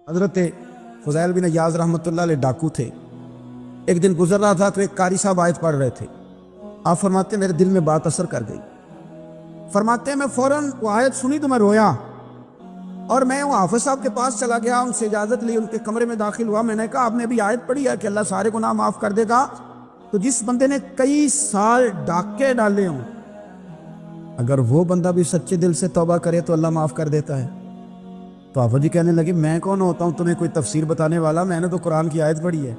حضرت فضیل بن عیاض رحمۃ اللہ علیہ ڈاکو تھے. ایک دن گزر رہا تھا تو ایک قاری صاحب آیت پڑھ رہے تھے. آپ فرماتے ہیں میرے دل میں بات اثر کر گئی. فرماتے ہیں میں فوراً وہ آیت سنی تو میں رویا اور میں وہ حافظ صاحب کے پاس چلا گیا, ان سے اجازت لی, ان کے کمرے میں داخل ہوا. میں نے کہا آپ نے ابھی آیت پڑھی ہے کہ اللہ سارے گناہ معاف کر دے گا, تو جس بندے نے کئی سال ڈاکے ڈالے ہوں اگر وہ بندہ بھی سچے دل سے توبہ کرے تو اللہ معاف کر دیتا ہے. تو حافظ جی کہنے لگے میں کون ہوتا ہوں تمہیں کوئی تفسیر بتانے والا, میں نے تو قرآن کی آیت پڑھی ہے.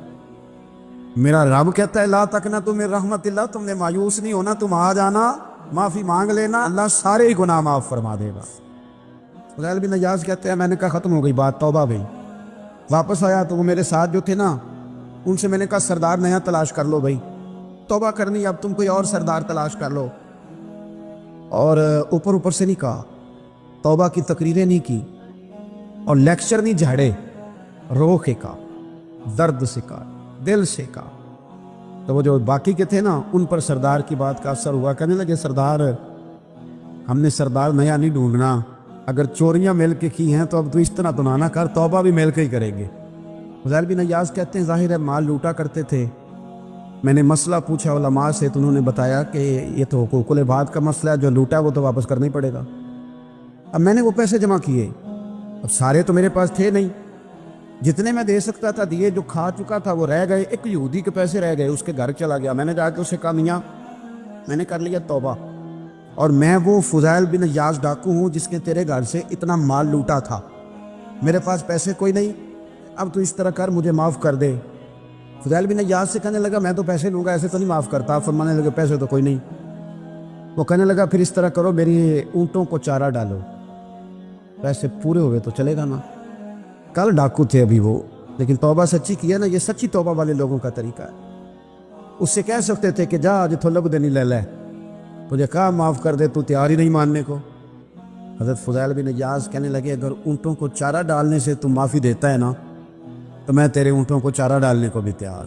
میرا رب کہتا ہے لا تقنطوا من رحمت اللہ, تم نے مایوس نہیں ہونا, تم آ جانا, معافی مانگ لینا, اللہ سارے ہی گناہ معاف فرما دے گا. فضیل بن عیاض کہتے ہیں میں نے کہا ختم ہو گئی بات, توبہ بھائی. واپس آیا تو وہ میرے ساتھ جو تھے نا ان سے میں نے کہا سردار نیا تلاش کر لو بھائی, توبہ کرنی اب تم کوئی اور سردار تلاش کر لو. اور اوپر اوپر سے نہیں کہا, توبہ کی تقریریں نہیں کی اور لیکچر نہیں جھاڑے, رو کے کہا, درد سے کہا, دل سے کہا. تو وہ جو باقی کے تھے نا ان پر سردار کی بات کا اثر ہوا. کہنے لگے سردار ہم نے سردار نیا نہیں ڈھونڈنا, اگر چوریاں مل کے کی ہیں تو اب تو اس طرح تو نہ کر, توبہ بھی مل کے ہی کریں گے. فضیل بن عیاض کہتے ہیں ظاہر ہے مال لوٹا کرتے تھے. میں نے مسئلہ پوچھا علماء سے تو انہوں نے بتایا کہ یہ تو حقوق العباد کا مسئلہ ہے, جو لوٹا ہے وہ تو واپس کرنا ہی پڑے گا. اب میں نے وہ پیسے جمع کیے, اب سارے تو میرے پاس تھے نہیں, جتنے میں دے سکتا تھا دیے, جو کھا چکا تھا وہ رہ گئے. ایک یہودی کے پیسے رہ گئے, اس کے گھر چلا گیا. میں نے جا کے اسے کہا میاں میں نے کر لیا توبہ, اور میں وہ فضیل بن عیاض ڈاکو ہوں جس نے تیرے گھر سے اتنا مال لوٹا تھا, میرے پاس پیسے کوئی نہیں, اب تو اس طرح کر مجھے معاف کر دے. فضیل بن عیاض سے کہنے لگا میں تو پیسے لوں گا, ایسے تو نہیں معاف کرتا. فرمانے لگے پیسے تو کوئی نہیں. وہ کہنے لگا پھر اس طرح کرو میری اونٹوں کو چارہ ڈالو, پیسے پورے ہوئے تو چلے گا نا. کل ڈاکو تھے ابھی وہ, لیکن توبہ سچی کی ہے نا, یہ سچی توبہ والے لوگوں کا طریقہ ہے. اس سے کہہ سکتے تھے کہ جا آج تھلب دینی لے لے, تجھے کہا معاف کر دے, تو تیار ہی نہیں ماننے کو. حضرت فضیل بن عیاض کہنے لگے اگر اونٹوں کو چارہ ڈالنے سے تم معافی دیتا ہے نا تو میں تیرے اونٹوں کو چارہ ڈالنے کو بھی تیار.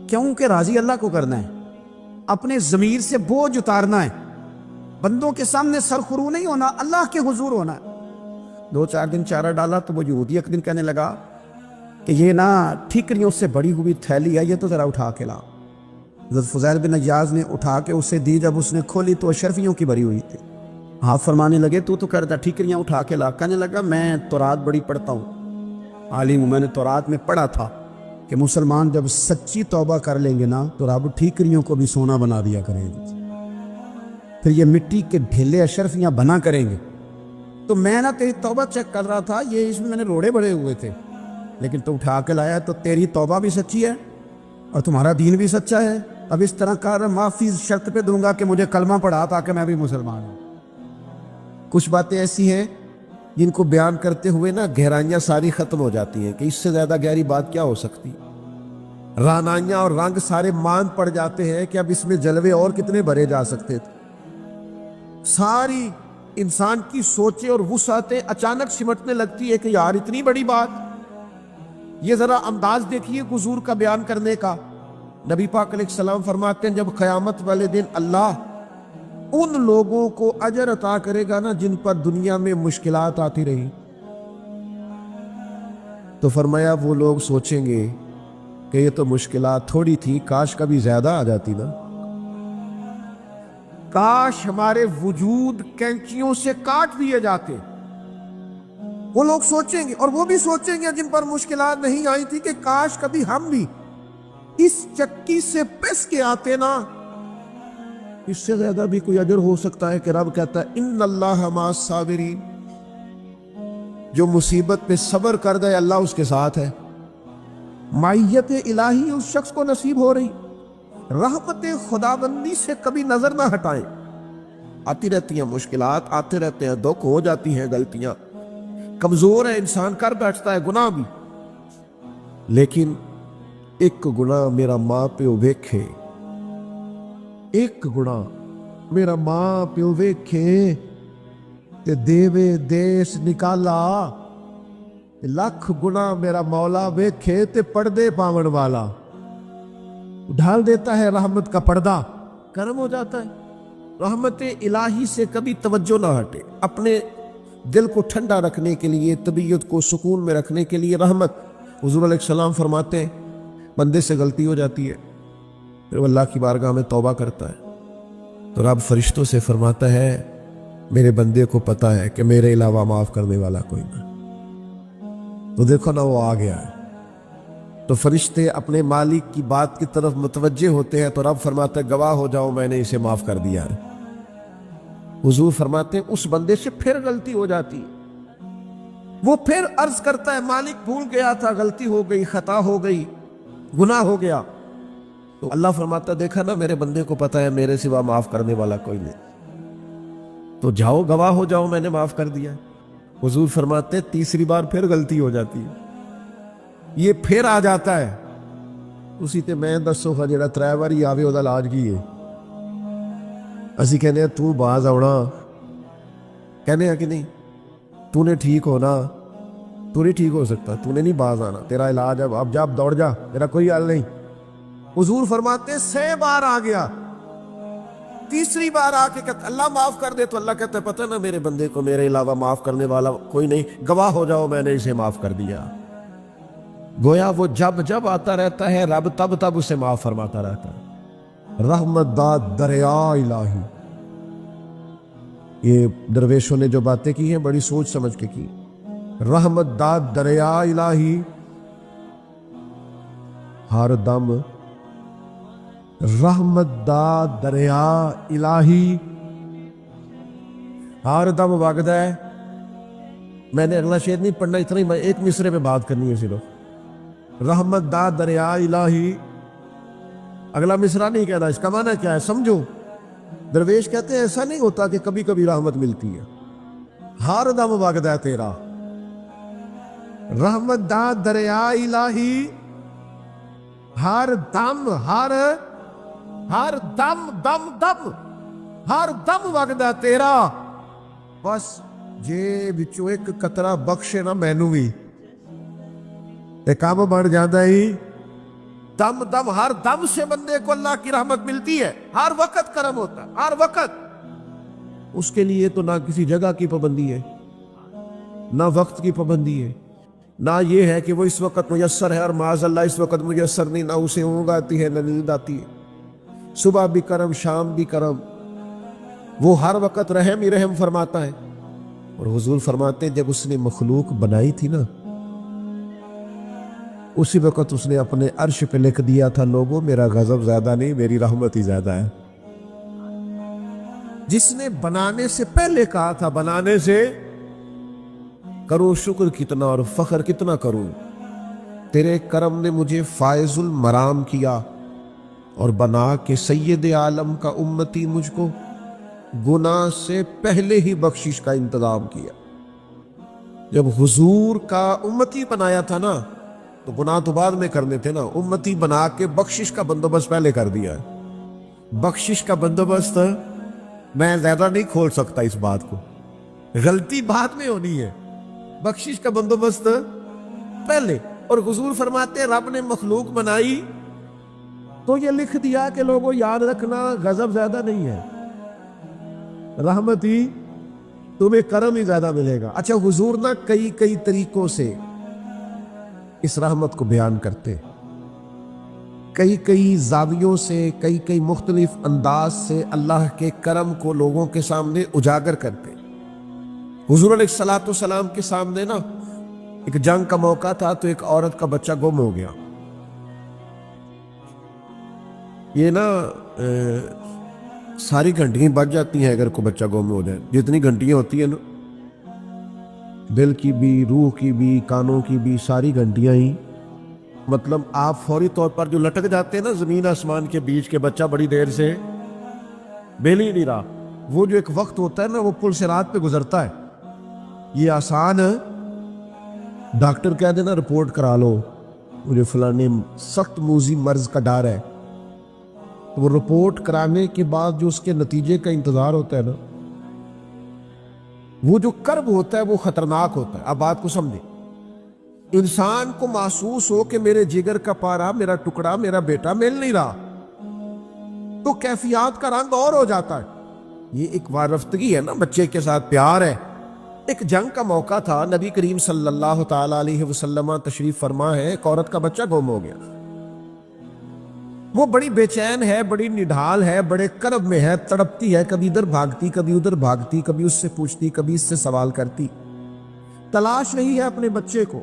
کیونکہ راضی اللہ کو کرنا ہے, اپنے ضمیر سے بوجھ اتارنا ہے, بندوں کے سامنے سرخرو نہیں ہونا, اللہ کے حضور ہونا ہے. 2-4 دن چارہ ڈالا تو وہ یہودی ایک دن کہنے لگا کہ یہ نا ٹھیکریوں سے بڑی ہوئی تھیلی ہے, یہ تو ذرا اٹھا کے لا. حضرت فضیل بن عیاض نے اٹھا کے اسے دی, جب اس نے کھولی تو اشرفیوں کی بھری ہوئی تھی. آپ فرمانے لگے تو کرتا ٹھیکریاں اٹھا کے لا. کہنے لگا میں تورات بڑی پڑھتا ہوں, عالم ہوں, میں نے تورات میں پڑھا تھا کہ مسلمان جب سچی توبہ کر لیں گے نا تو رب ٹھیکریوں کو بھی سونا بنا دیا کریں گے, پھر یہ مٹی کے ڈھیلے اشرفیاں بنا کریں گے. تو میں نا تیری توبہ چیک کر رہا تھا, یہ اس میں نے روڑے بڑے ہوئے تھے, لیکن تو اٹھا کے لایا تو تیری توبہ بھی سچی ہے اور تمہارا دین بھی سچا ہے. اب اس طرح کر, معافی شرط پہ دوں گا کہ مجھے کلمہ پڑھا تاکہ میں بھی مسلمان ہوں. کچھ باتیں ایسی ہیں جن کو بیان کرتے ہوئے نا گہرائیاں ساری ختم ہو جاتی ہیں کہ اس سے زیادہ گہری بات کیا ہو سکتی. رانائیاں اور رنگ سارے مان پڑ جاتے ہیں کہ اب اس میں جلوے اور کتنے بھرے جا سکتے تھے. ساری انسان کی سوچیں اور وسعتیں اچانک سمٹنے لگتی ہے کہ یار اتنی بڑی بات. یہ ذرا انداز دیکھیے حضور کا بیان کرنے کا. نبی پاک علیہ السلام فرماتے ہیں جب قیامت والے دن اللہ ان لوگوں کو اجر عطا کرے گا نا جن پر دنیا میں مشکلات آتی رہی, تو فرمایا وہ لوگ سوچیں گے کہ یہ تو مشکلات تھوڑی تھی, کاش کبھی زیادہ آ جاتی نا, کاش ہمارے وجود کینچیوں سے کاٹ دیے جاتے. وہ لوگ سوچیں گے, اور وہ بھی سوچیں گے جن پر مشکلات نہیں آئی تھی کہ کاش کبھی ہم بھی اس چکی سے پس کے آتے نا. اس سے زیادہ بھی کوئی اجر ہو سکتا ہے کہ رب کہتا ہے ان اللہ مع الصابرین, جو مصیبت پہ صبر کر دے اللہ اس کے ساتھ ہے. معیت الہی اس شخص کو نصیب ہو رہی. رحمت خداوندی سے کبھی نظر نہ ہٹائیں. آتی رہتی ہیں مشکلات, آتے رہتے ہیں دکھ, ہو جاتی ہیں غلطیاں, کمزور ہے انسان, کر بیٹھتا ہے گناہ بھی, لیکن ایک گناہ میرا ماں پیو ویکھے, ایک گناہ میرا ماں پیو ویکھے تے دیوے دیس نکالا, لکھ گناہ میرا مولا ویکھے تے پردے پاون والا. ڈھال دیتا ہے رحمت کا پردہ, کرم ہو جاتا ہے. رحمت الہی سے کبھی توجہ نہ ہٹے, اپنے دل کو ٹھنڈا رکھنے کے لیے، طبیعت کو سکون میں رکھنے کے لیے رحمت۔ حضور علیہ السلام فرماتے ہیں بندے سے غلطی ہو جاتی ہے، پھر وہ اللہ کی بارگاہ میں توبہ کرتا ہے تو رب فرشتوں سے فرماتا ہے میرے بندے کو پتہ ہے کہ میرے علاوہ معاف کرنے والا کوئی نہ۔ تو دیکھو نا وہ آ گیا ہے، تو فرشتے اپنے مالک کی بات کی طرف متوجہ ہوتے ہیں تو رب فرماتا ہے گواہ ہو جاؤ میں نے اسے معاف کر دیا ہے۔ حضور فرماتے ہیں اس بندے سے پھر غلطی ہو جاتی، وہ پھر عرض کرتا ہے مالک بھول گیا تھا، غلطی ہو گئی، خطا ہو گئی، گناہ ہو گیا۔ تو اللہ فرماتا دیکھا نا میرے بندے کو پتا ہے میرے سوا معاف کرنے والا کوئی نہیں، تو جاؤ گواہ ہو جاؤ میں نے معاف کر دیا۔ حضور فرماتے تیسری بار پھر غلطی ہو جاتی ہے، یہ پھر آ جاتا ہے، اسی تے میں دسو خا جڑا 3 باری آوے وہ علاج کی ہے؟ اسی کہنے ہیں تو باز آنا، کہنے ہیں کہ نہیں تو نے ٹھیک ہونا، تو نہیں ٹھیک ہو سکتا، تو نے نہیں باز آنا، تیرا علاج اب جا دوڑ جا، تیرا کوئی حل نہیں۔ حضور فرماتے 6 بار آ گیا، تیسری بار آ کے کہتا اللہ معاف کر دے، تو اللہ کہتا ہے پتہ نا میرے بندے کو میرے علاوہ معاف کرنے والا کوئی نہیں، گواہ ہو جاؤ میں نے اسے معاف کر دیا۔ گویا وہ جب جب آتا رہتا ہے رب تب تب اسے معاف فرماتا رہتا ہے۔ رحمت داد دریا الہی، یہ درویشوں نے جو باتیں کی ہیں بڑی سوچ سمجھ کے کی۔ رحمت داد دریا الہی، ہر دم رحمت داد دریا الہی، ہر دم وگدا ہے۔ میں نے اگلا شعر نہیں پڑھنا، اتنا ہی میں ایک مصرے پہ بات کرنی ہے صرف۔ رحمت داد دریا الہی، اگلا مصرع نہیں کہنا، اس کا معنی کیا ہے سمجھو۔ درویش کہتے ہیں ایسا نہیں ہوتا کہ کبھی کبھی رحمت ملتی ہے، ہر دم وگدا ہے تیرا۔ رحمت داد دریا الہی، ہر دم ہر دم دم دم ہر دم وگدا تیرا، بس جے بچوں ایک قطرہ بخشے نا مینوں بھی تے کام بن جاتا ہی۔ دم دم ہر دم سے بندے کو اللہ کی رحمت ملتی ہے، ہر وقت کرم ہوتا ہے، ہر وقت۔ اس کے لیے تو نہ کسی جگہ کی پابندی ہے، نہ وقت کی پابندی ہے، نہ یہ ہے کہ وہ اس وقت میسر ہے اور معاذ اللہ اس وقت میسر نہیں، نہ اسے اونگ آتی ہے نہ نیند آتی ہے۔ صبح بھی کرم شام بھی کرم، وہ ہر وقت رحم ہی رحم فرماتا ہے۔ اور حضور فرماتے ہیں جب اس نے مخلوق بنائی تھی نا اسی وقت اس نے اپنے عرش پہ لکھ دیا تھا لوگوں میرا غضب زیادہ نہیں میری رحمت ہی زیادہ ہے۔ جس نے بنانے سے پہلے کہا تھا بنانے سے کرو شکر کتنا اور فخر کتنا کروں، تیرے کرم نے مجھے فائز المرام کیا اور بنا کے سید عالم کا امتی مجھ کو گناہ سے پہلے ہی بخشش کا انتظام کیا۔ جب حضور کا امتی بنایا تھا نا تو گناہ تو بعد میں کرنے تھے نا، امتی بنا کے بخشش کا بندوبست پہلے کر دیا ہے۔ بخشش کا بندوبست میں زیادہ نہیں کھول سکتا اس بات کو، غلطی بعد میں ہونی ہے، بخشش کا بندوبست پہلے۔ اور حضور فرماتے ہیں رب نے مخلوق بنائی تو یہ لکھ دیا کہ لوگوں یاد رکھنا غضب زیادہ نہیں ہے، رحمت ہی تمہیں کرم ہی زیادہ ملے گا۔ اچھا حضور نا کئی طریقوں سے اس رحمت کو بیان کرتے، کئی زاویوں سے، کئی مختلف انداز سے اللہ کے کرم کو لوگوں کے سامنے اجاگر کرتے۔ حضور علیہ السلام کے سامنے نا ایک جنگ کا موقع تھا تو ایک عورت کا بچہ گم ہو گیا۔ یہ نا ساری گھنٹیاں بج جاتی ہیں اگر کوئی بچہ گم ہو جائے، جتنی گھنٹیاں ہوتی ہیں نا دل کی بھی روح کی بھی کانوں کی بھی ساری گھنٹیاں ہی، مطلب آپ فوری طور پر جو لٹک جاتے ہیں نا زمین آسمان کے بیچ کے بچہ بڑی دیر سے بیل ہی نہیں رہا، وہ جو ایک وقت ہوتا ہے نا وہ پل صراط پہ گزرتا ہے، یہ آسان ڈاکٹر کہہ دینا رپورٹ کرا لو مجھے فلانے سخت موذی مرض کا ڈر ہے، تو وہ رپورٹ کرانے کے بعد جو اس کے نتیجے کا انتظار ہوتا ہے نا وہ جو کرب ہوتا ہے وہ خطرناک ہوتا ہے۔ اب بات کو سمجھیں، انسان کو محسوس ہو کہ میرے جگر کا پارا میرا ٹکڑا میرا بیٹا مل نہیں رہا تو کیفیات کا رنگ اور ہو جاتا ہے۔ یہ ایک وارفتگی ہے نا، بچے کے ساتھ پیار ہے، ایک جنگ کا موقع تھا، نبی کریم صلی اللہ تعالی علیہ وسلم تشریف فرما ہے، ایک عورت کا بچہ گم ہو گیا. وہ بڑی بے چین ہے، بڑی نڈھال ہے، بڑے کرب میں ہے، تڑپتی ہے، کبھی ادھر بھاگتی کبھی ادھر بھاگتی، کبھی اس سے پوچھتی کبھی اس سے سوال کرتی، تلاش رہی ہے اپنے بچے کو.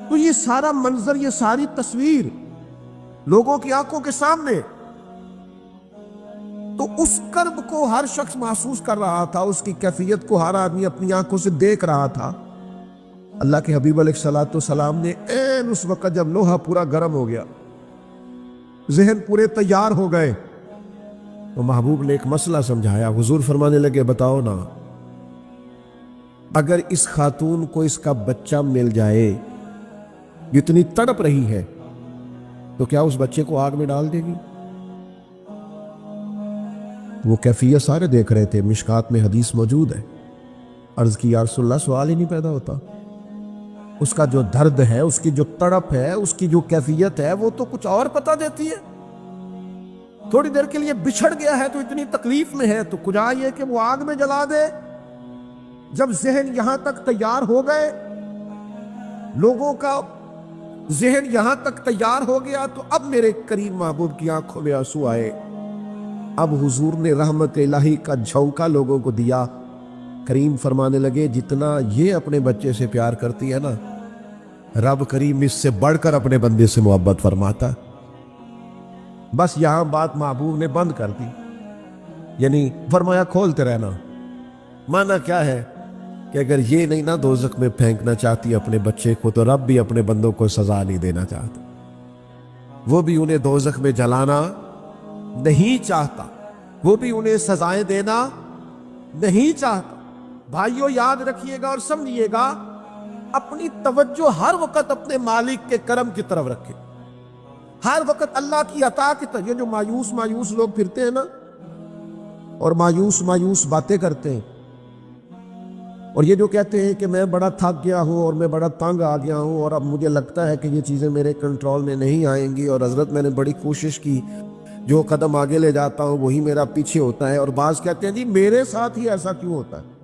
تو یہ سارا منظر، یہ ساری تصویر لوگوں کی آنکھوں کے سامنے، تو اس کرب کو ہر شخص محسوس کر رہا تھا، اس کی کیفیت کو ہر آدمی اپنی آنکھوں سے دیکھ رہا تھا. اللہ کے حبیب علیہ الصلوۃ والسلام نے عین اس وقت جب لوہا پورا گرم ہو گیا، ذہن پورے تیار ہو گئے، تو محبوب نے ایک مسئلہ سمجھایا. حضور فرمانے لگے بتاؤ نا، اگر اس خاتون کو اس کا بچہ مل جائے، جتنی تڑپ رہی ہے، تو کیا اس بچے کو آگ میں ڈال دے گی؟ وہ کیفیت سارے دیکھ رہے تھے، مشکات میں حدیث موجود ہے. عرض کی یا رسول اللہ، سوال ہی نہیں پیدا ہوتا. اس کا جو درد ہے، اس کی جو تڑپ ہے، اس کی جو کیفیت ہے، وہ تو کچھ اور پتہ دیتی ہے. تھوڑی دیر کے لیے بچھڑ گیا ہے تو اتنی تکلیف میں ہے، تو کجا یہ کہ وہ آگ میں جلا دے. جب ذہن یہاں تک تیار ہو گئے، لوگوں کا ذہن یہاں تک تیار ہو گیا، تو اب میرے کریم محبوب کی آنکھوں میں آنسو آئے. اب حضور نے رحمت الہی کا جھونکا لوگوں کو دیا. کریم فرمانے لگے جتنا یہ اپنے بچے سے پیار کرتی ہے نا، رب کریم اس سے بڑھ کر اپنے بندے سے محبت فرماتا. بس یہاں بات محبوب نے بند کر دی، یعنی فرمایا کھولتے رہنا. مانا کیا ہے کہ اگر یہ نہیں نہ دوزخ میں پھینکنا چاہتی اپنے بچے کو، تو رب بھی اپنے بندوں کو سزا نہیں دینا چاہتا. وہ بھی انہیں دوزخ میں جلانا نہیں چاہتا، وہ بھی انہیں سزائیں دینا نہیں چاہتا. بھائیو یاد رکھیے گا اور سمجھیے گا، اپنی توجہ ہر وقت اپنے مالک کے کرم کی طرف رکھے، ہر وقت اللہ کی عطا کی طرف. یہ جو مایوس لوگ پھرتے ہیں نا، اور مایوس باتیں کرتے ہیں، اور یہ جو کہتے ہیں کہ میں بڑا تھک گیا ہوں اور میں بڑا تنگ آ گیا ہوں اور اب مجھے لگتا ہے کہ یہ چیزیں میرے کنٹرول میں نہیں آئیں گی، اور حضرت میں نے بڑی کوشش کی، جو قدم آگے لے جاتا ہوں وہی میرا پیچھے ہوتا ہے. اور بعض کہتے ہیں جی میرے ساتھ ہی ایسا کیوں ہوتا ہے،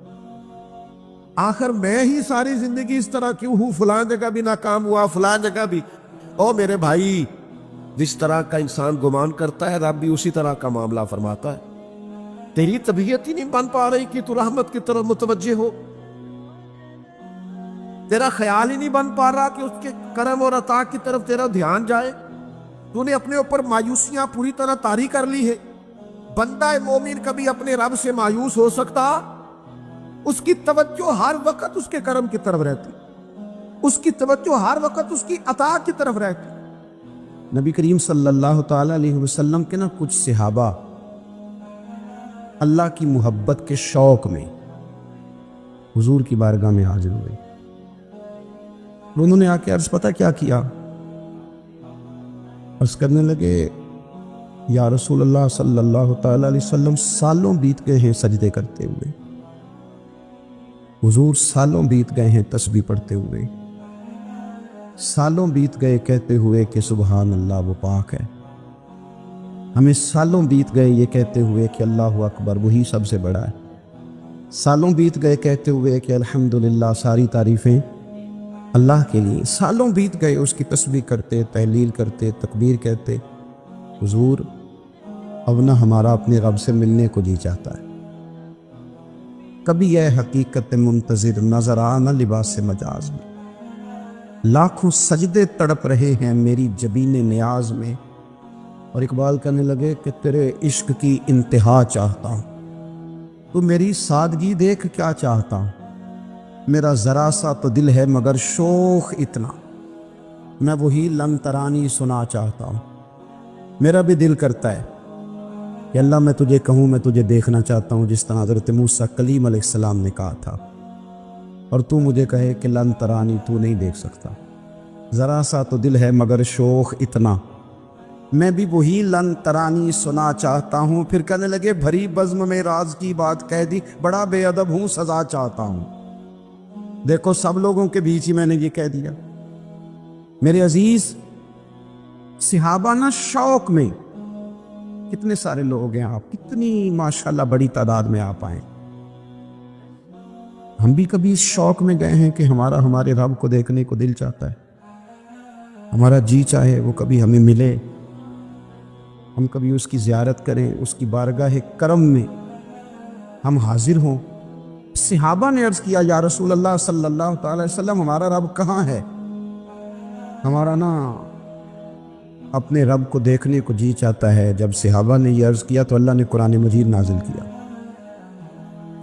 آخر میں ہی ساری زندگی اس طرح کیوں ہوں، فلاں جگہ بھی ناکام ہوا، فلاں جگہ بھی. او میرے بھائی، جس طرح کا انسان گمان کرتا ہے، رب بھی اسی طرح کا معاملہ فرماتا ہے. تیری طبیعت ہی نہیں بن پا رہی کہ تو رحمت کی طرف متوجہ ہو، تیرا خیال ہی نہیں بن پا رہا کہ اس کے کرم اور عطا کی طرف تیرا دھیان جائے. تو نے اپنے اوپر مایوسیاں پوری طرح طاری کر لی ہے. بندہ مومن کبھی اپنے رب سے مایوس ہو سکتا؟ اس کی توجہ ہر وقت اس کے کرم کی طرف رہتی، اس کی توجہ ہر وقت اس کی عطا کی طرف رہتی. نبی کریم صلی اللہ تعالی علیہ وسلم کے نا کچھ صحابہ اللہ کی محبت کے شوق میں حضور کی بارگاہ میں حاضر ہوئے. انہوں نے آ کے عرض پتہ کیا کیا؟ عرض کرنے لگے یا رسول اللہ صلی اللہ تعالی علیہ وسلم، سالوں بیت گئے ہیں سجدے کرتے ہوئے، حضور سالوں بیت گئے ہیں تسبیح پڑھتے ہوئے، سالوں بیت گئے کہتے ہوئے کہ سبحان اللہ وہ پاک ہے، ہمیں سالوں بیت گئے یہ کہتے ہوئے کہ اللہ اکبر وہی سب سے بڑا ہے، سالوں بیت گئے کہتے ہوئے کہ الحمدللہ ساری تعریفیں اللہ کے لیے، سالوں بیت گئے اس کی تسبیح کرتے، تحلیل کرتے، تکبیر کہتے. حضور اب نہ ہمارا اپنے رب سے ملنے کو جی چاہتا ہے. کبھی یہ حقیقت منتظر نظر آنا لباس مجاز میں، لاکھوں سجدے تڑپ رہے ہیں میری جبین نیاز میں. اور اقبال کہنے لگے کہ تیرے عشق کی انتہا چاہتا ہوں، تو میری سادگی دیکھ کیا چاہتا ہوں، میرا ذرا سا تو دل ہے مگر شوق اتنا، میں وہی لن ترانی سنا چاہتا ہوں. میرا بھی دل کرتا ہے کہ اللہ میں تجھے کہوں، میں تجھے دیکھنا چاہتا ہوں، جس طرح حضرت موسیٰ کلیم علیہ السلام نے کہا تھا، اور تو مجھے کہے کہ لن ترانی تو نہیں دیکھ سکتا، ذرا سا تو دل ہے مگر شوق اتنا، میں بھی وہی لن ترانی سنا چاہتا ہوں. پھر کہنے لگے بھری بزم میں راز کی بات کہہ دی، بڑا بے ادب ہوں سزا چاہتا ہوں. دیکھو سب لوگوں کے بیچ ہی میں نے یہ کہہ دیا. میرے عزیز صحابہ نا شوق میں، کتنے سارے لوگ ہیں آپ، کتنی ماشاءاللہ بڑی تعداد میں آپ آئیں، ہم بھی کبھی اس شوق میں گئے ہیں کہ ہمارے رب کو دیکھنے کو دل چاہتا ہے، ہمارا جی چاہے وہ کبھی ہمیں ملے، ہم کبھی اس کی زیارت کریں، اس کی بارگاہ کرم میں ہم حاضر ہوں۔ صحابہ نے عرض کیا یا رسول اللہ صلی اللہ تعالی وسلم ہمارا رب کہاں ہے؟ ہمارا نا اپنے رب کو دیکھنے کو جی چاہتا ہے۔ جب صحابہ نے یہ عرض کیا تو اللہ نے قرآن مجید نازل کیا،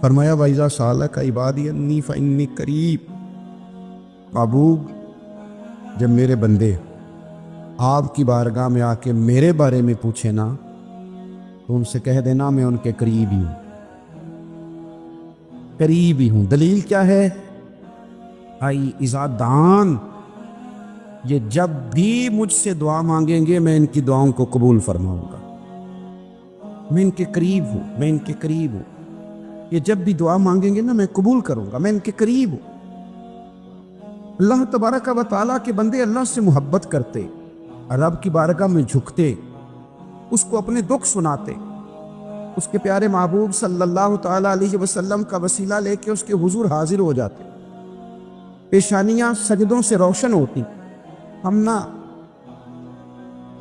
فرمایا وَإِذَا سَأَلَكَ عِبَادِي عَنِّي فَإِنِّي قَرِيبٌ، محبوب جب میرے بندے آپ کی بارگاہ میں آ کے میرے بارے میں پوچھے نا تو ان سے کہہ دینا میں ان کے قریب ہی ہوں، قریب ہی ہوں۔ دلیل کیا ہے؟ آئی اذا دان، یہ جب بھی مجھ سے دعا مانگیں گے میں ان کی دعاؤں کو قبول فرماؤں گا، میں ان کے قریب ہوں، میں ان کے قریب ہوں۔ یہ جب بھی دعا مانگیں گے نا میں قبول کروں گا، میں ان کے قریب ہوں۔ اللہ تبارک و تعالیٰ کے بندے اللہ سے محبت کرتے، رب کی بارگاہ میں جھکتے، اس کو اپنے دکھ سناتے، اس کے پیارے محبوب صلی اللہ تعالیٰ علیہ وسلم کا وسیلہ لے کے اس کے حضور حاضر ہو جاتے، پیشانیاں سجدوں سے روشن ہوتی۔ ہم نہ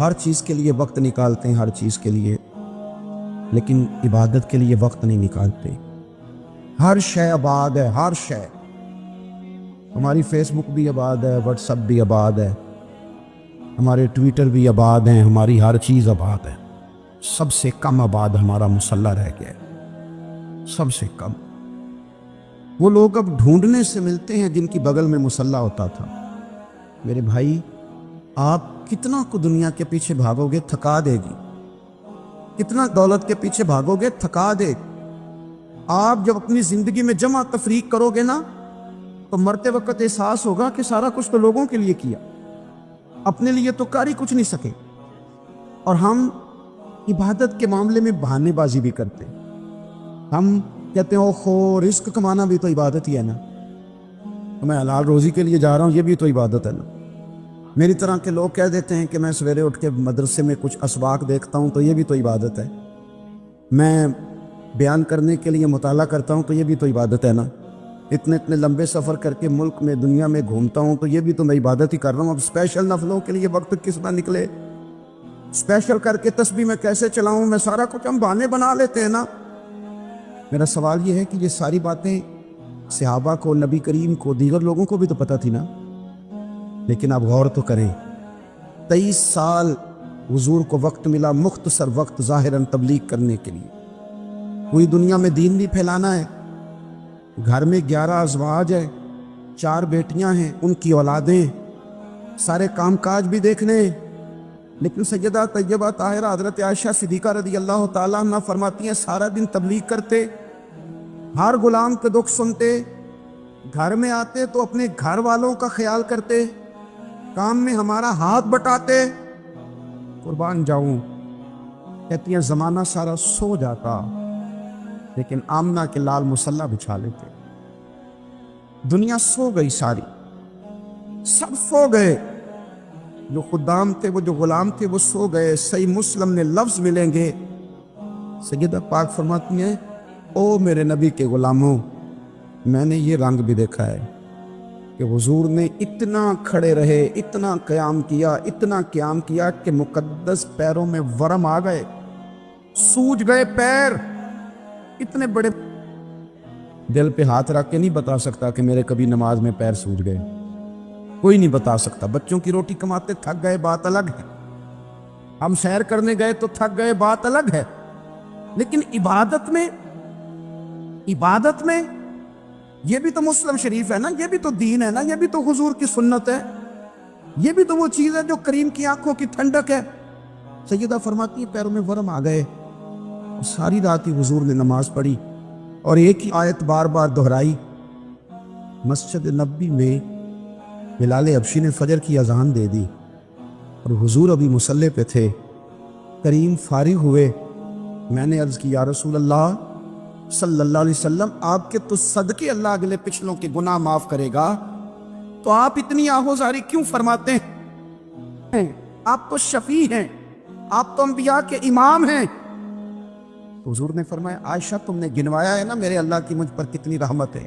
ہر چیز کے لیے وقت نکالتے ہیں، ہر چیز کے لیے، لیکن عبادت کے لیے وقت نہیں نکالتے۔ ہر شے آباد ہے، ہر شے، ہماری فیس بک بھی آباد ہے، واٹس ایپ بھی آباد ہے، ہمارے ٹویٹر بھی آباد ہیں، ہماری ہر چیز آباد ہے۔ سب سے کم آباد ہمارا مصلی رہ گیا ہے، سب سے کم۔ وہ لوگ اب ڈھونڈنے سے ملتے ہیں جن کی بغل میں مصلی ہوتا تھا۔ میرے بھائی آپ کتنا کو دنیا کے پیچھے بھاگو گے تھکا دے گی، کتنا دولت کے پیچھے بھاگو گے تھکا دے گی۔ آپ جب اپنی زندگی میں جمع تفریق کرو گے نا تو مرتے وقت احساس ہوگا کہ سارا کچھ تو لوگوں کے لیے کیا، اپنے لیے تو کر ہی کچھ نہیں سکے۔ اور ہم عبادت کے معاملے میں بہانے بازی بھی کرتے ہیں۔ ہم کہتے ہیں اوخو رزق کمانا بھی تو عبادت ہی ہے نا، میں حلال روزی کے لیے جا رہا ہوں، یہ بھی تو عبادت ہے نا۔ میری طرح کے لوگ کہہ دیتے ہیں کہ میں سویرے اٹھ کے مدرسے میں کچھ اسواق دیکھتا ہوں تو یہ بھی تو عبادت ہے، میں بیان کرنے کے لیے مطالعہ کرتا ہوں تو یہ بھی تو عبادت ہے نا، اتنے لمبے سفر کر کے ملک میں دنیا میں گھومتا ہوں تو یہ بھی تو میں عبادت ہی کر رہا ہوں۔ اب اسپیشل نفلوں کے لیے وقت کس نہ نکلے، اسپیشل کر کے تسبیح میں کیسے چلاؤں، میں سارا کچھ ہم بہانے بنا لیتے ہیں نا۔ میرا سوال یہ ہے کہ یہ ساری باتیں صحابہ کو، نبی کریم کو، دیگر لوگوں کو بھی تو پتہ تھی نا، لیکن آپ غور تو کریں 23 سال حضور کو وقت ملا، مختصر وقت ظاہراً تبلیغ کرنے کے لیے، پوری دنیا میں دین بھی پھیلانا ہے۔ گھر میں 11 ازواج ہیں، 4 بیٹیاں ہیں، ان کی اولادیں، سارے کام کاج بھی دیکھنے، لیکن سیدہ طیبہ طاہرہ حضرت عائشہ صدیقہ رضی اللہ تعالیٰ عنہ فرماتی ہیں سارا دن تبلیغ کرتے، ہر غلام کے دکھ سنتے، گھر میں آتے تو اپنے گھر والوں کا خیال کرتے، کام میں ہمارا ہاتھ بٹاتے۔ قربان جاؤں، کہتی ہیں زمانہ سارا سو جاتا لیکن آمنہ کے لال مصلی بچھا لیتے۔ دنیا سو گئی، ساری سب سو گئے، جو خدام تھے، وہ جو غلام تھے، وہ سو گئے۔ صحیح مسلم میں لفظ ملیں گے، سیدہ پاک فرماتی ہیں او میرے نبی کے غلاموں، میں نے یہ رنگ بھی دیکھا ہے کہ حضور نے اتنا کھڑے رہے، اتنا قیام کیا، اتنا قیام کیا کہ مقدس پیروں میں ورم آ گئے، سوج گئے پیر اتنے بڑے۔ دل پہ ہاتھ رکھ کے نہیں بتا سکتا کہ میرے کبھی نماز میں پیر سوج گئے، کوئی نہیں بتا سکتا۔ بچوں کی روٹی کماتے تھک گئے بات الگ ہے، ہم سیر کرنے گئے تو تھک گئے بات الگ ہے، لیکن عبادت میں یہ بھی تو مسلم شریف ہے نا، یہ بھی تو دین ہے نا، یہ بھی تو حضور کی سنت ہے، یہ بھی تو وہ چیز ہے جو کریم کی آنکھوں کی ٹھنڈک ہے۔ سیدہ فرماتی ہیں پیروں میں ورم آ گئے، ساری رات ہی حضور نے نماز پڑھی اور ایک ہی آیت بار بار دہرائی۔ مسجد نبوی میں بلال حبشی نے فجر کی اذان دے دی اور حضور ابھی مصلی پہ تھے، کریم فارغ ہوئے۔ میں نے عرض کی یا رسول اللہ صلی اللہ علیہ وسلم، آپ کے تو صدقے اللہ اگلے پچھلوں کے گناہ معاف کرے گا، تو آپ اتنی آہوزاری کیوں فرماتے ہیں؟ آپ تو شفیع ہیں، آپ تو انبیاء کے امام ہیں۔ تو حضور نے فرمایا عائشہ تم نے گنوایا ہے نا میرے اللہ کی مجھ پر کتنی رحمت ہے،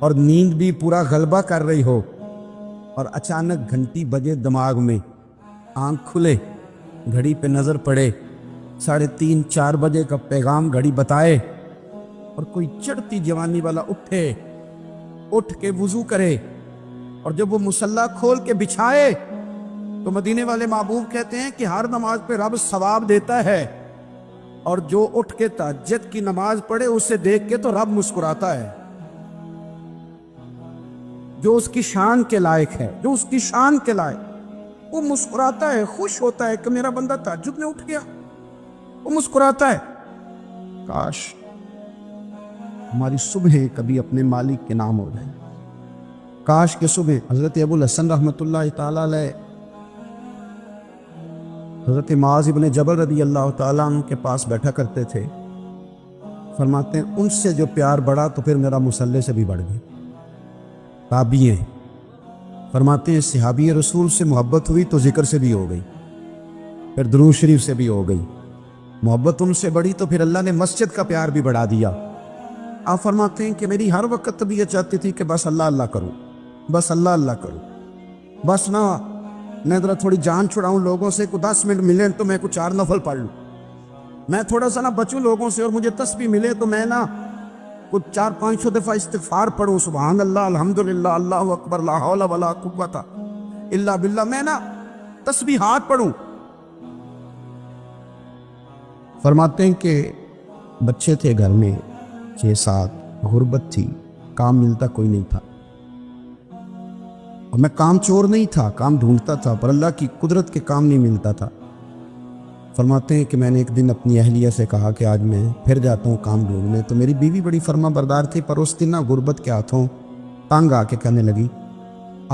اور نیند بھی پورا غلبہ کر رہی ہو اور اچانک گھنٹی بجے دماغ میں، آنکھ کھلے، گھڑی پہ نظر پڑے، 3:30 4 بجے کا پیغام گھڑی بتائے، اور کوئی چڑھتی جوانی والا اٹھ کے وضو کرے، اور جب وہ مصلی کھول کے بچھائے تو مدینے والے محبوب کہتے ہیں کہ ہر نماز پہ رب ثواب دیتا ہے، اور جو اٹھ کے تہجد کی نماز پڑھے اسے دیکھ کے تو رب مسکراتا ہے، جو اس کی شان کے لائق ہے، جو اس کی شان کے لائق، وہ مسکراتا ہے، خوش ہوتا ہے کہ میرا بندہ تہجد میں اٹھ گیا، وہ مسکراتا ہے۔ کاش ہماری صبح کبھی اپنے مالک کے نام ہو جائے، کاش کہ صبح حضرت ابو الحسن رحمۃ اللہ تعالیٰ علیہ حضرت معاذ ابن جبل رضی اللہ تعالیٰ عنہ کے پاس بیٹھا کرتے تھے، فرماتے ہیں ان سے جو پیار بڑھا تو پھر میرا مصلی سے بھی بڑھ گیا۔ تابعی ہیں، فرماتے ہیں صحابی رسول سے محبت ہوئی تو ذکر سے بھی ہو گئی، پھر درود شریف سے بھی ہو گئی، محبت ان سے بڑھی تو پھر اللہ نے مسجد کا پیار بھی بڑھا دیا۔ آپ فرماتے ہیں کہ میری ہر وقت طبیعت چاہتی تھی کہ بس اللہ اللہ کروں، بس اللہ اللہ کروں، بس نہ میں ذرا تھوڑی جان چھڑاؤں لوگوں سے، کوئی 10 منٹ ملے تو میں کچھ 4 نفل پڑھ لوں، میں تھوڑا سا نہ بچوں لوگوں سے، اور مجھے تسبیح ملے تو میں نہ کچھ 400-500 دفعہ استغفار پڑھوں، سبحان اللہ، الحمدللہ، اللہ اکبر، لا حول ولا قوت الا باللہ، میں نہ تسبیحات پڑھوں۔ فرماتے ہیں کہ بچے تھے گھر میں 6-7، غربت تھی، کام ملتا کوئی نہیں تھا، اور میں کام چور نہیں تھا، کام ڈھونڈتا تھا، پر اللہ کی قدرت کے کام نہیں ملتا تھا۔ فرماتے ہیں کہ میں نے ایک دن اپنی اہلیہ سے کہا کہ آج میں پھر جاتا ہوں کام ڈھونڈنے، تو میری بیوی بڑی فرما بردار تھی، پر اس دن غربت کے ہاتھوں تنگ آ کے کہنے لگی،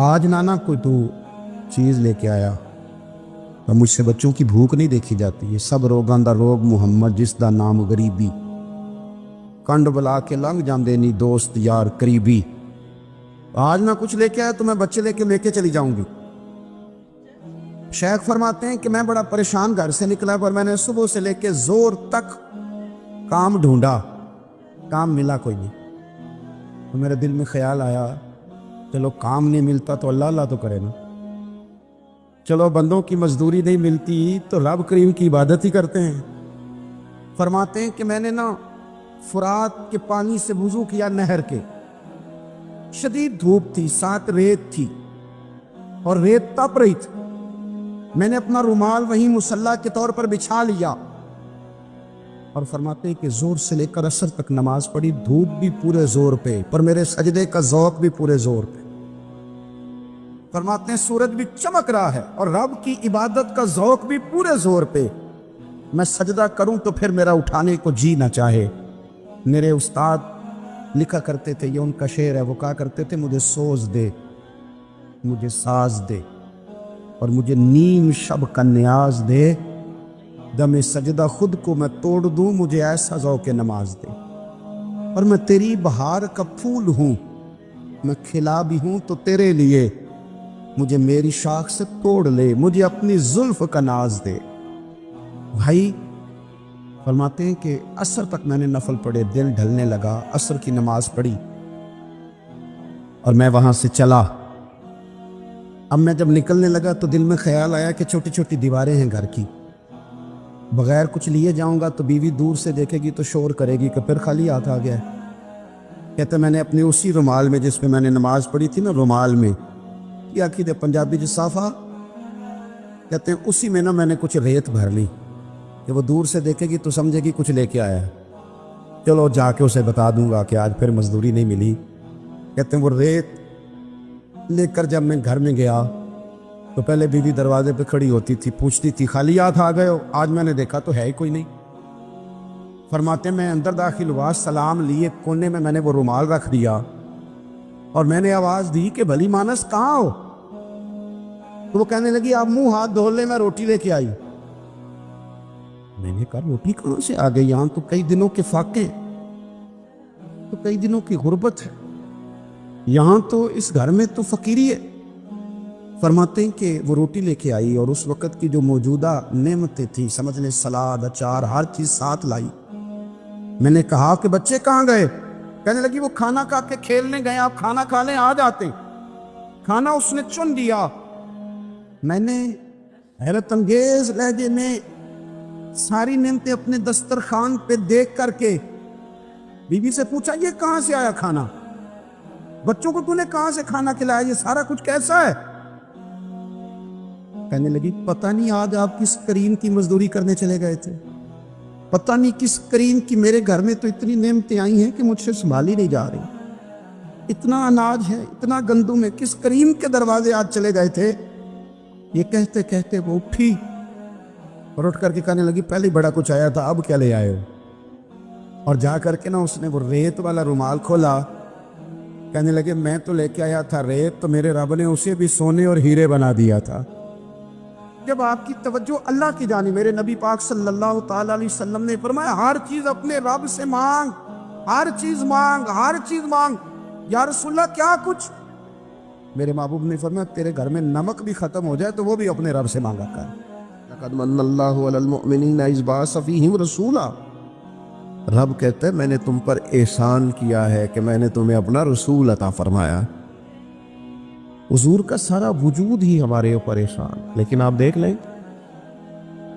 آج نانا کوئی تو چیز لے کے آیا، اور مجھ سے بچوں کی بھوک نہیں دیکھی جاتی، یہ سب روگاں دا روگ محمد جس دا نام غریبی، کنڈ بلا کے لنگ جاندے نی دوست یار قریبی، آج نہ کچھ لے کے آیا تو میں بچے لے کے چلی جاؤں گی۔ شیخ فرماتے ہیں کہ میں بڑا پریشان گھر سے نکلا، پر میں نے صبح سے لے کے زور تک کام ڈھونڈا، کام ملا کوئی نہیں، تو میرے دل میں خیال آیا چلو کام نہیں ملتا تو اللہ اللہ تو کرے نا، چلو بندوں کی مزدوری نہیں ملتی تو رب کریم کی عبادت ہی کرتے ہیں۔ فرماتے ہیں کہ میں نے نا فرات کے پانی سے وضو کیا، نہر کے، شدید دھوپ تھی، ساتھ ریت تھی اور ریت تپ رہی تھی، میں نے اپنا رومال وہیں مصلی کے طور پر بچھا لیا، اور فرماتے ہیں کہ زور سے لے کر عصر تک نماز پڑھی، دھوپ بھی پورے زور پہ، پر میرے سجدے کا ذوق بھی پورے زور پہ۔ فرماتے ہیں سورج بھی چمک رہا ہے اور رب کی عبادت کا ذوق بھی پورے زور پہ، میں سجدہ کروں تو پھر میرا اٹھانے کو جی نہ چاہے۔ میرے استاد لکھا کرتے تھے، یہ ان کا شعر ہے، وہ کہا کرتے تھے مجھے سوز دے، مجھے ساز دے، اور مجھے نیم شب کا نیاز دے، دم سجدہ خود کو میں توڑ دوں، مجھے ایسا ذوق نماز دے، اور میں تیری بہار کا پھول ہوں، میں کھلا بھی ہوں تو تیرے لیے، مجھے میری شاخ سے توڑ لے، مجھے اپنی زلف کا ناز دے۔ بھائی فرماتے ہیں کہ عصر تک میں نے نفل پڑھے، دل ڈھلنے لگا، عصر کی نماز پڑھی اور میں وہاں سے چلا۔ اب میں جب نکلنے لگا تو دل میں خیال آیا کہ چھوٹی چھوٹی دیواریں ہیں گھر کی، بغیر کچھ لیے جاؤں گا تو بیوی دور سے دیکھے گی تو شور کرے گی کہ پھر خالی ہاتھ آ گیا ہے۔ کہتے میں نے اپنے اسی رومال میں جس پہ میں نے نماز پڑھی تھی نا، رومال میں کیا عقیدے پنجابی جسافہ کہتے ہیں، اسی میں نا میں نے کچھ ریت بھر لی کہ وہ دور سے دیکھے گی تو سمجھے گی کچھ لے کے آیا ہے، چلو جا کے اسے بتا دوں گا کہ آج پھر مزدوری نہیں ملی۔ کہتے ہیں وہ ریت لے کر جب میں گھر میں گیا تو پہلے بیوی دروازے پہ کھڑی ہوتی تھی، پوچھتی تھی خالی ہاتھ آ گئے ہو؟ آج میں نے دیکھا تو ہے ہی کوئی نہیں۔ فرماتے میں اندر داخل ہوا، سلام لیے، کونے میں نے وہ رومال رکھ دیا اور میں نے آواز دی کہ بھلی مانس کہاں ہو؟ تو وہ کہنے لگی آپ منہ ہاتھ دھو لیں، میں روٹی لے کے آئی۔ میں نے کہا روٹی کہاں سے آ گئی؟ یہاں تو کئی دنوں کے فاقے، تو کئی دنوں کی غربت ہے، یہاں تو اس گھر میں تو فقیری ہے۔ فرماتے ہیں کہ وہ روٹی لے کے آئی اور اس وقت کی جو موجودہ نعمتیں تھیں، سمجھ لیں سلاد، اچار، ہر چیز ساتھ لائی۔ میں نے کہا کہ بچے کہاں گئے؟ کہنے لگی وہ کھانا کھا کے کھیلنے گئے، آپ کھانا کھا لیں آ جاتے، کھانا اس نے چن لیا۔ میں نے حیرت انگیز لہجے میں ساری نعمتیں اپنے دسترخوان پہ دیکھ کر کے بی بی سے پوچھا یہ کہاں سے آیا کھانا، بچوں کو تو نے کہاں سے کھانا کھلایا، یہ سارا کچھ کیسا ہے؟ کہنے لگی پتہ نہیں آج آپ کس کریم کی مزدوری کرنے چلے گئے تھے، پتہ نہیں کس کریم کی، میرے گھر میں تو اتنی نعمتیں آئی ہیں کہ مجھ سے سنبھالی نہیں جا رہی، اتنا اناج ہے، اتنا گندم ہے، کس کریم کے دروازے آج چلے گئے تھے؟ یہ کہتے کہتے وہ اٹھی اور اٹھ کر کے کہنے لگی پہلے بڑا کچھ آیا تھا، اب کیا لے آئے ہو؟ اور جا کر کے نا اس نے وہ ریت والا رومال کھولا، کہنے لگے میں تو لے کے آیا تھا ریت، تو میرے رب نے اسے بھی سونے اور ہیرے بنا دیا تھا۔ جب آپ کی توجہ اللہ کی جانب، میرے نبی پاک صلی اللہ تعالی علیہ وسلم نے فرمایا ہر چیز اپنے رب سے مانگ، ہر چیز مانگ، ہر چیز مانگ۔ یا رسول اللہ کیا کچھ؟ میرے محبوب نے فرمایا تیرے گھر میں نمک بھی ختم ہو جائے تو وہ بھی اپنے رب سے مانگا کر۔ لقد من اللہ علی المؤمنین اذ بعث فیہم رسولا، رب کہتا ہے میں نے تم پر احسان کیا ہے کہ میں نے تمہیں اپنا رسول عطا فرمایا۔ حضور کا سارا وجود ہی ہمارے اوپر احسان، لیکن آپ دیکھ لیں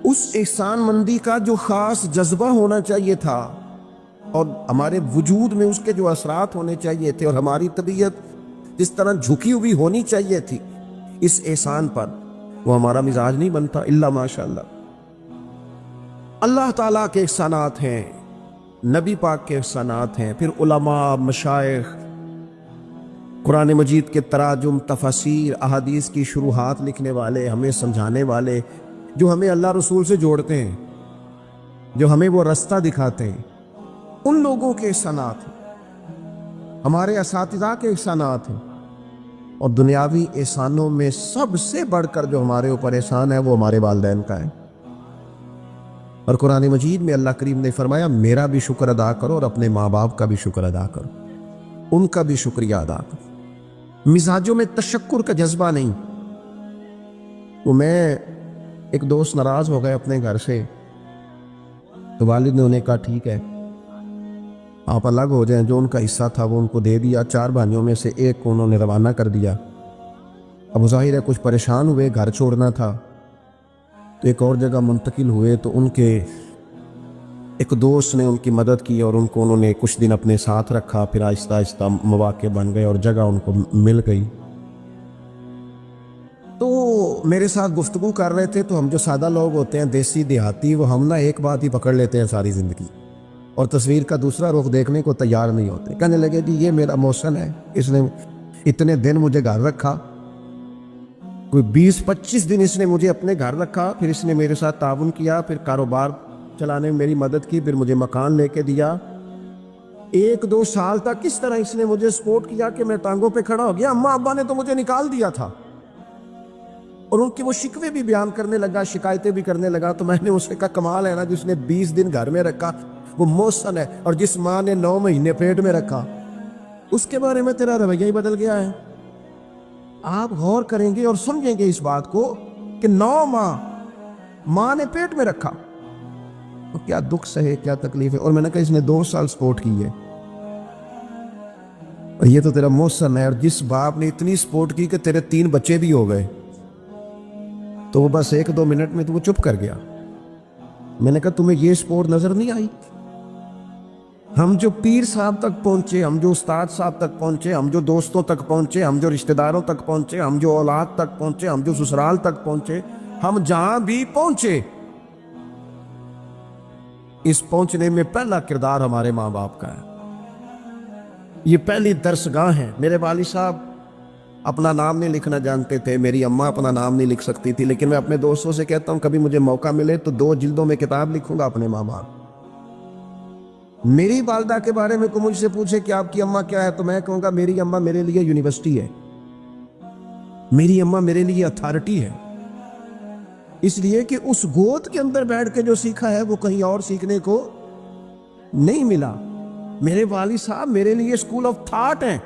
اس احسان مندی کا جو خاص جذبہ ہونا چاہیے تھا اور ہمارے وجود میں اس کے جو اثرات ہونے چاہیے تھے اور ہماری طبیعت جس طرح جھکی ہوئی ہونی چاہیے تھی اس احسان پر، وہ ہمارا مزاج نہیں بنتا الا ماشاءاللہ۔ اللہ تعالیٰ کے احسانات ہیں، نبی پاک کے احسانات ہیں، پھر علماء، مشائخ، قرآن مجید کے تراجم، تفاسیر، احادیث کی شروحات لکھنے والے، ہمیں سمجھانے والے، جو ہمیں اللہ رسول سے جوڑتے ہیں، جو ہمیں وہ رستہ دکھاتے ہیں، ان لوگوں کے احسانات ہیں، ہمارے اساتذہ کے احسانات ہیں۔ اور دنیاوی احسانوں میں سب سے بڑھ کر جو ہمارے اوپر احسان ہے وہ ہمارے والدین کا ہے۔ اور قرآن مجید میں اللہ کریم نے فرمایا میرا بھی شکر ادا کرو اور اپنے ماں باپ کا بھی شکر ادا کرو، ان کا بھی شکریہ ادا کرو۔ مزاجوں میں تشکر کا جذبہ نہیں۔ تو میں ایک دوست ناراض ہو گئے اپنے گھر سے، تو والد نے انہیں کہا ٹھیک ہے آپ الگ ہو جائیں، جو ان کا حصہ تھا وہ ان کو دے دیا، 4 بھائیوں میں سے ایک کو انہوں نے روانہ کر دیا۔ اب ظاہر ہے کچھ پریشان ہوئے، گھر چھوڑنا تھا تو ایک اور جگہ منتقل ہوئے، تو ان کے ایک دوست نے ان کی مدد کی اور ان کو انہوں نے کچھ دن اپنے ساتھ رکھا، پھر آہستہ آہستہ مواقع بن گئے اور جگہ ان کو مل گئی۔ تو میرے ساتھ گفتگو کر رہے تھے، تو ہم جو سادہ لوگ ہوتے ہیں، دیسی دیہاتی، وہ ہم ایک بات ہی پکڑ لیتے ہیں ساری زندگی اور تصویر کا دوسرا رخ دیکھنے کو تیار نہیں ہوتے۔ کہنے لگے جی یہ میرا محسن ہے، اس نے اتنے دن مجھے گھر رکھا، کوئی 20-25 دن اس نے مجھے اپنے گھر رکھا، پھر اس نے میرے ساتھ تعاون کیا، پھر کاروبار چلانے میں میری مدد کی، پھر مجھے مکان لے کے دیا۔ 1-2 سال تک کس طرح اس نے مجھے سپورٹ کیا کہ میں ٹانگوں پہ کھڑا ہو گیا۔ اماں ابا نے تو مجھے نکال دیا تھا، اور ان کی وہ شکوے بھی بیان کرنے لگا، شکایتیں بھی کرنے لگا۔ تو میں نے اسے کہا کمال ہے نا، جس نے 20 دن گھر میں رکھا وہ محسن ہے، اور جس ماں نے 9 مہینے پیٹ میں رکھا اس کے بارے میں تیرا رویہ ہی بدل گیا ہے۔ آپ غور کریں گے اور سمجھیں گے اس بات کو کہ 9 ماں نے پیٹ میں رکھا، تو کیا دکھ سہے، کیا تکلیف ہے۔ اور میں نے کہا اس نے 2 سال سپورٹ کی ہے، اور یہ تو تیرا محسن ہے، اور جس باپ نے اتنی سپورٹ کی کہ تیرے 3 بچے بھی ہو گئے، تو وہ بس 1-2 منٹ میں تو وہ چپ کر گیا۔ میں نے کہا تمہیں یہ سپورٹ نظر نہیں آئی؟ ہم جو پیر صاحب تک پہنچے، ہم جو استاد صاحب تک پہنچے، ہم جو دوستوں تک پہنچے، ہم جو رشتہ داروں تک پہنچے، ہم جو اولاد تک پہنچے، ہم جو سسرال تک پہنچے، ہم جہاں بھی پہنچے، اس پہنچنے میں پہلا کردار ہمارے ماں باپ کا ہے۔ یہ پہلی درسگاہ ہے۔ میرے والد صاحب اپنا نام نہیں لکھنا جانتے تھے، میری اماں اپنا نام نہیں لکھ سکتی تھی، لیکن میں اپنے دوستوں سے کہتا ہوں کبھی مجھے موقع ملے تو 2 جلدوں میں کتاب لکھوں گا اپنے ماں باپ۔ میری والدہ کے بارے میں کوئی مجھ سے پوچھے کہ آپ کی اماں کیا ہے، تو میں کہوں گا میری اماں میرے لیے یونیورسٹی ہے، میری اماں میرے لیے اتھارٹی ہے، اس لیے کہ اس گود کے اندر بیٹھ کے جو سیکھا ہے وہ کہیں اور سیکھنے کو نہیں ملا۔ میرے والد صاحب میرے لیے اسکول آف تھاٹ ہیں،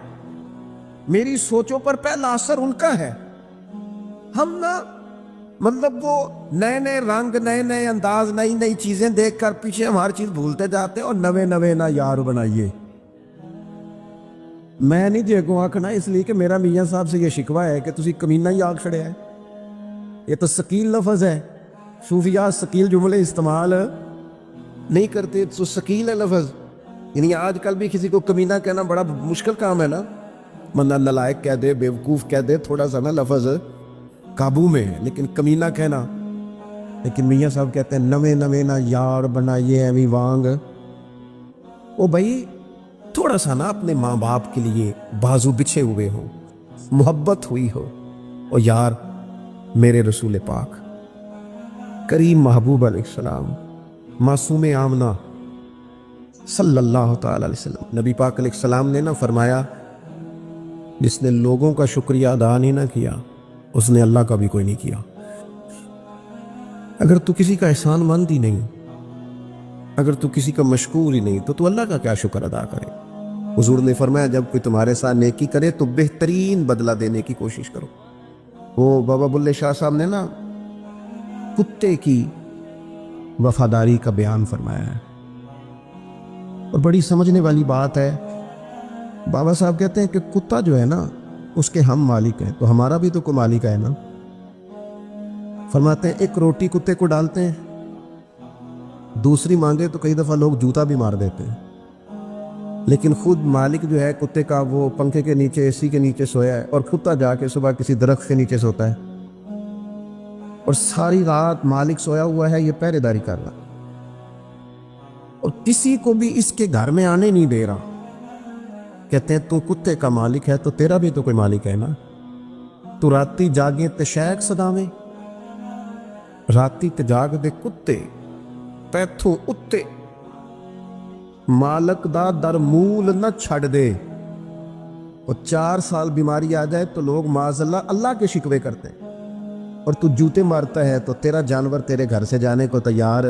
میری سوچوں پر پہلا اثر ان کا ہے۔ ہم نا مطلب وہ نئے نئے رنگ، نئے نئے انداز، نئی نئی چیزیں دیکھ کر پیچھے ہم ہر چیز بھولتے جاتے ہیں، اور نوے نوے نا یار بنائیے۔ میں نہیں جے کو آکھنا اس لیے کہ میرا میاں صاحب سے یہ شکوہ ہے کہ تسی کمینہ ہی آگ چھڑیا ہے. یہ تو ثقیل لفظ ہے. صوفیاء ثقیل جملے استعمال نہیں کرتے, تو ثقیل ہے لفظ. یعنی آج کل بھی کسی کو کمینہ کہنا بڑا مشکل کام ہے نا. بندہ نالائق کہہ دے, بیوقوف کہہ دے, تھوڑا سا نا لفظ قابو میں ہے, لیکن کمینہ کہنا. لیکن میاں صاحب کہتے ہیں نویں نویں نہ یار بنائیے ایویں وانگ. او بھائی تھوڑا سا نا اپنے ماں باپ کے لیے بازو بچھے ہوئے ہو, محبت ہوئی ہو. اور یار میرے رسول پاک کریم محبوب علیہ السلام معصوم آمنہ صلی اللہ تعالی علیہ وسلم, نبی پاک علیہ السلام نے نا فرمایا جس نے لوگوں کا شکریہ ادا نہیں نہ کیا اس نے اللہ کا بھی کوئی نہیں کیا. اگر تو کسی کا احسان مند ہی نہیں, اگر تو کسی کا مشکور ہی نہیں, تو اللہ کا کیا شکر ادا کرے. حضور نے فرمایا جب کوئی تمہارے ساتھ نیکی کرے تو بہترین بدلہ دینے کی کوشش کرو. وہ بابا بلے شاہ صاحب نے نا کتے کی وفاداری کا بیان فرمایا ہے, اور بڑی سمجھنے والی بات ہے. بابا صاحب کہتے ہیں کہ کتا جو ہے نا اس کے ہم مالک ہیں, تو ہمارا بھی تو کوئی مالک ہے نا. فرماتے ہیں ایک روٹی کتے کو ڈالتے ہیں, دوسری مانگے تو کئی دفعہ لوگ جوتا بھی مار دیتے ہیں, لیکن خود مالک جو ہے کتے کا وہ پنکھے کے نیچے اے سی کے نیچے سویا ہے, اور کتا جا کے صبح کسی درخت کے نیچے سوتا ہے, اور ساری رات مالک سویا ہوا ہے, یہ پہرے داری کر رہا, اور کسی کو بھی اس کے گھر میں آنے نہیں دے رہا. کہتے ہیں تو کتے کا مالک ہے تو تیرا بھی تو کوئی مالک ہے نا. تو راتی جاگیں تے شیک صداویں, راتی تے جاگ دے کتے تیتھوں اتے, مالک دا در مول نہ چھڑ دے. اور 4 سال بیماری آ جائے تو لوگ معاذ اللہ کے شکوے کرتے ہیں, اور تو جوتے مارتا ہے تو تیرا جانور تیرے گھر سے جانے کو تیار.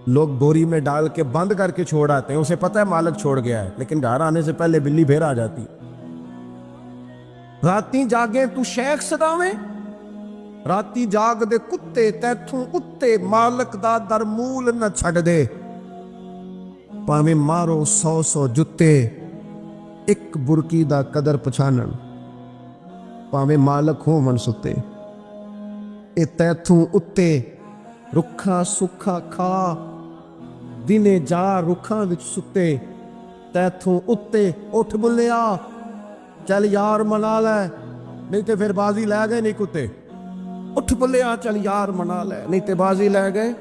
لوگ بوری میں ڈال کے بند کر کے چھوڑ آتے ہیں, اسے پتہ ہے مالک چھوڑ گیا ہے, لیکن گھر آنے سے پہلے بلی پھر آ جاتی. راتی جاگیں تو شیخ صداویں, راتی جاگ دے کتے تیتھوں اتے, مالک دا در مول نہ چھڑ دے. پاویں مارو 100 جتے, ایک برکی دا قدر پچھانن, پاویں مالک ہو من ستے. اے تیتھوں اتے رکھا سکھا کھا, دینے جا رکھاں وچ ستے. تیتھوں اتے اٹھ بلیا, چل یار منا لے, نہیں تے پھر بازی لے گئے نہیں کتے. اٹھ بلیا چل یار منا لے, نہیں تے بازی لے گئے